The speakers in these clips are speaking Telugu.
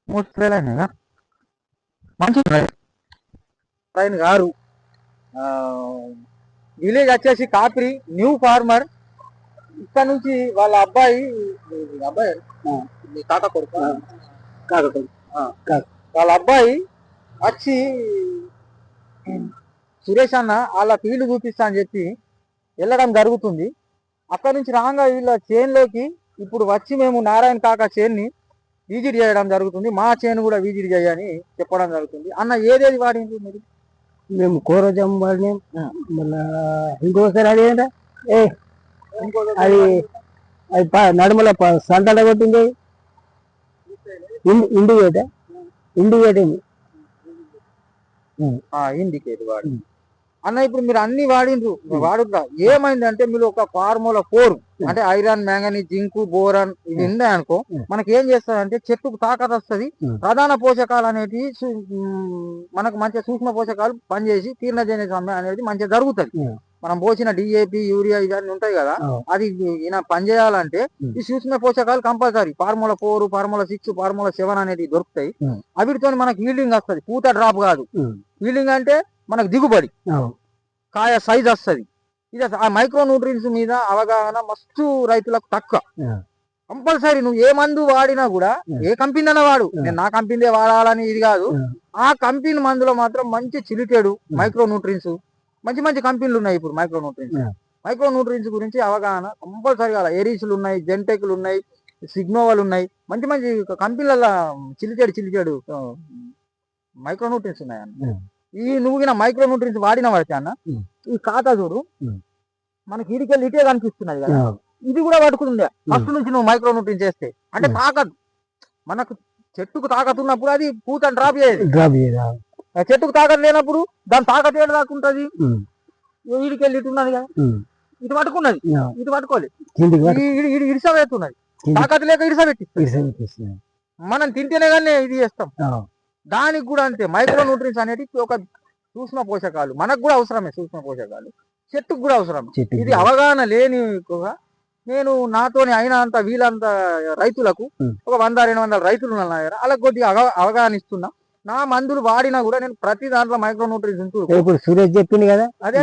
మూడు స్ప్రేలు అయినాయి మంచిగా ఆయన గారు విలేజ్ వచ్చేసి కాపిరి న్యూ ఫార్మర్. ఇక్కడ నుంచి వాళ్ళ అబ్బాయి కాక కొడుకు వాళ్ళ అబ్బాయి వచ్చి సురేష్ అన్న వాళ్ళ ఫీల్డ్ చూపిస్తా అని చెప్పి వెళ్ళడం జరుగుతుంది. అక్కడ నుంచి రాగా వీళ్ళ చేన్లోకి ఇప్పుడు వచ్చి మేము నారాయణ కాక చేన్ని విజిట్ చేయడం జరుగుతుంది. మా చేను కూడా విజిట్ చేయని చెప్పడం జరుగుతుంది. అన్న ఏదేది వాడింది మీరు? మేము కోరజం వాడినాం. మళ్ళా ఇంకోసారి అది ఏంటో అది అది నడుమల సంతడ కొట్టింది ఇండికేట్ ఇండికేట్ వాడి అన్న. ఇప్పుడు మీరు అన్ని వాడిండ్రు వాడుతా ఏమైందంటే మీరు ఒక ఫార్ములా 4 అంటే ఐరన్ మ్యాంగనీస్ జింకు బోరన్ ఇవి ఉన్నాయనుకో మనకి ఏం చేస్తారంటే చెట్టుకు తాకత వస్తుంది. ప్రధాన పోషకాలు అనేవి మనకు మంచిగా సూక్ష్మ పోషకాలు పనిచేసి తీర్ణజన్య సమ్మె అనేది మంచిగా జరుగుతుంది. మనం పోసిన డిఏపి యూరియా ఇవన్నీ ఉంటాయి కదా, అది ఈయన పనిచేయాలంటే ఈ సూక్ష్మ పోషకాలు కంపల్సరీ ఫార్ములా 4 ఫార్ములా 6 ఫార్ములా 7 అనేది దొరుకుతాయి. అవిటితో మనకు హీల్డింగ్ వస్తుంది. పూత డ్రాప్ కాదు. హీల్డింగ్ అంటే మనకు దిగుబడి కాయ సైజ్ వస్తుంది. ఇది ఆ మైక్రో న్యూట్రియన్స్ మీద అవగాహన మస్తు రైతులకు తక్కువ. కంపల్సరీ నువ్వు ఏ మందు వాడినా కూడా ఏ కంపెనీ అయినా వాడు, నేను నా కంపెనీ వాడాలని ఇది కాదు. ఆ కంపెనీ మందులో మాత్రం మంచి చిలిటెడు మైక్రో న్యూట్రియన్స్ మంచి మంచి కంపెనీలు ఉన్నాయి. ఇప్పుడు మైక్రో న్యూట్రియన్స్ గురించి అవగాహన కంపల్సరీ కాదు. ఎరీస్లు ఉన్నాయి, జెంటెక్లు ఉన్నాయి, సిగ్నోవాలు ఉన్నాయి, మంచి మంచి కంపెనీలలో చిలిటెడు మైక్రో న్యూట్రియన్స్ ఉన్నాయన్న. ఈ నువ్వు మైక్రో న్యూట్రియన్స్ వాడిన పడితే అన్న ఈ ఖాతా చూడు మనకి ఇడికెళ్ళి ఇటే కనిపిస్తున్నది కదా, ఇది కూడా పట్టుకుంది ఫస్ట్ నుంచి నువ్వు మైక్రో న్యూట్రియన్స్ చేస్తే. అంటే తాకత్ మనకు చెట్టుకు తాకతున్నప్పుడు అది పూత డ్రాప్ చేయదు. చెట్టుకు తాకత్ లేనప్పుడు దాని తాకత్ ఏడు దాకుంటది. ఇడికెళ్ళి ఇటు ఉన్నది కదా, ఇటు పట్టుకున్నది, ఇటు పట్టుకోలేదు, ఇడిసబెట్టున్నది. తాకత్ లేక ఇడిసబెట్టి మనం తింటేనే కానీ ఇది చేస్తాం. దానికి కూడా అంతే. మైక్రో న్యూట్రియన్స్ అనేది ఒక సూక్ష్మ పోషకాలు, మనకు కూడా అవసరమే. సూక్ష్మ పోషకాలు చెట్టుకు కూడా అవసరం. ఇది అవగాహన లేని నేను నాతోని అయినంత వీళ్ళంత రైతులకు ఒక 100-200 రైతులు ఉన్నారు. అలా కొద్దిగా అవగాహన ఇస్తున్నా. నా మందులు వాడినా కూడా నేను ప్రతి దాంట్లో మైక్రో న్యూట్రియన్స్ ఉంటుంది. ఇప్పుడు సురేష్ చెప్పింది కదా, అదే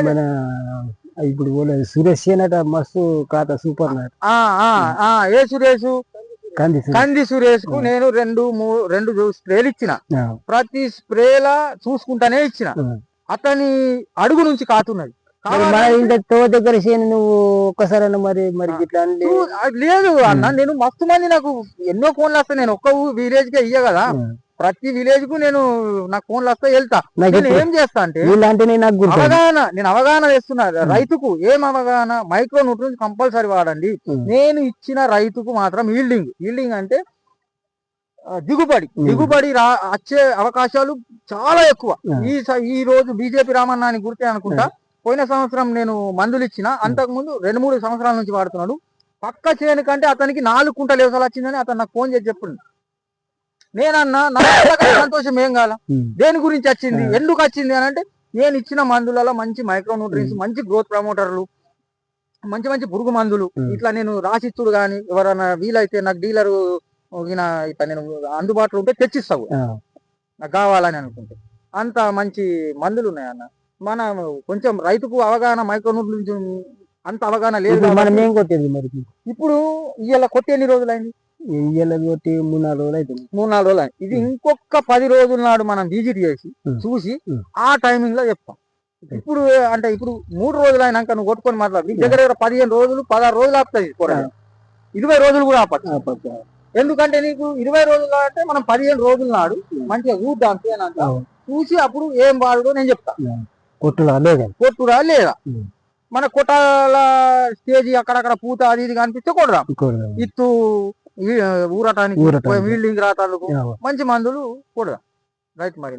ఇప్పుడు సురేష్ మస్తు ఖాతా సూపర్. ఏ సురేష్? కంది సురేష్ కు నేను 2 స్ప్రేలు ఇచ్చిన. ప్రతి స్ప్రేలా చూసుకుంటానే ఇచ్చిన. అతని అడుగు నుంచి కాతున్నది. దగ్గర నువ్వు ఒక్కసారి మరి మరి ఇట్లా లేదు అన్న. నేను మస్తు మంది నాకు ఎన్నో ఫోన్లు వస్తాయి. నేను ఒక్క విలేజ్ కే ఇయ్య కదా, ప్రతి విలేజ్ కు నేను నాకు ఫోన్లు వస్తే వెళ్తా. నేను ఏం చేస్తా అంటే నేను అవగాహన చేస్తున్నా రైతుకు. ఏం అవగాహన? మైక్రో న్యూట్రియన్స్ కంపల్సరీ వాడండి. నేను ఇచ్చిన రైతుకు మాత్రం హీల్డింగ్ అంటే దిగుబడి వచ్చే అవకాశాలు చాలా ఎక్కువ. ఈ రోజు బీజేపీ రామన్న అని గుర్తే అనుకుంటా. పోయిన సంవత్సరం నేను మందులు ఇచ్చిన, అంతకు ముందు 2-3 సంవత్సరాల నుంచి వాడుతున్నాడు. పక్క చేను కంటే అతనికి 4 కుంటలు వ్యవసాయాలు వచ్చిందని అతను నాకు ఫోన్ చేసి చెప్పిండు. నేనన్నా నా సంతోషం ఏం కాల, దేని గురించి వచ్చింది, ఎందుకు వచ్చింది అని అంటే నేను ఇచ్చిన మందులలో మంచి మైక్రో న్యూట్రియన్స్, మంచి గ్రోత్ ప్రమోటర్లు, మంచి మంచి పురుగు మందులు ఇట్లా నేను రాసిచ్చుడు కానీ ఎవరైనా వీలైతే నాకు డీలరు ఇట్లా నేను అందుబాటులో ఉంటే తెచ్చిస్తావు నాకు కావాలని అనుకుంటే. అంత మంచి మందులు ఉన్నాయి అన్న. మన కొంచెం రైతుకు అవగాహన మైక్రో న్యూట్రియన్స్ అంత అవగాహన లేదు. మనం ఏం కొట్టేది మరి ఇప్పుడు ఇవాళ కొట్టి ఎన్ని రోజులైంది? 3-4 రోజులు అయితే 3-4 రోజులు అయింది. ఇది ఇంకొక 10 రోజుల నాడు మనం విజిట్ చేసి చూసి ఆ టైమింగ్ లో చెప్తాం. ఇప్పుడు అంటే ఇప్పుడు 3 రోజులు అయినాక నువ్వు కొట్టుకొని మాట్లాడు. దగ్గర 15 రోజులు 16 రోజులు ఆపుతుంది. 20 రోజులు కూడా ఆపచ్చు. ఎందుకంటే నీకు 20 రోజులు అంటే మనం 15 రోజుల నాడు మంచిగా చూద్దాం చూసి అప్పుడు ఏం వాడు నేను చెప్తా. కొట్టురా లేదా మన కొట్టాల స్టేజ్ అక్కడక్కడ పూత అది ఇది కనిపిస్తే కొడదాం. ఇత్తు ఊరటానికి వీల్డింగ్ రాటాలకు మంచి మందులు కొడదాం. రైట్ మరి.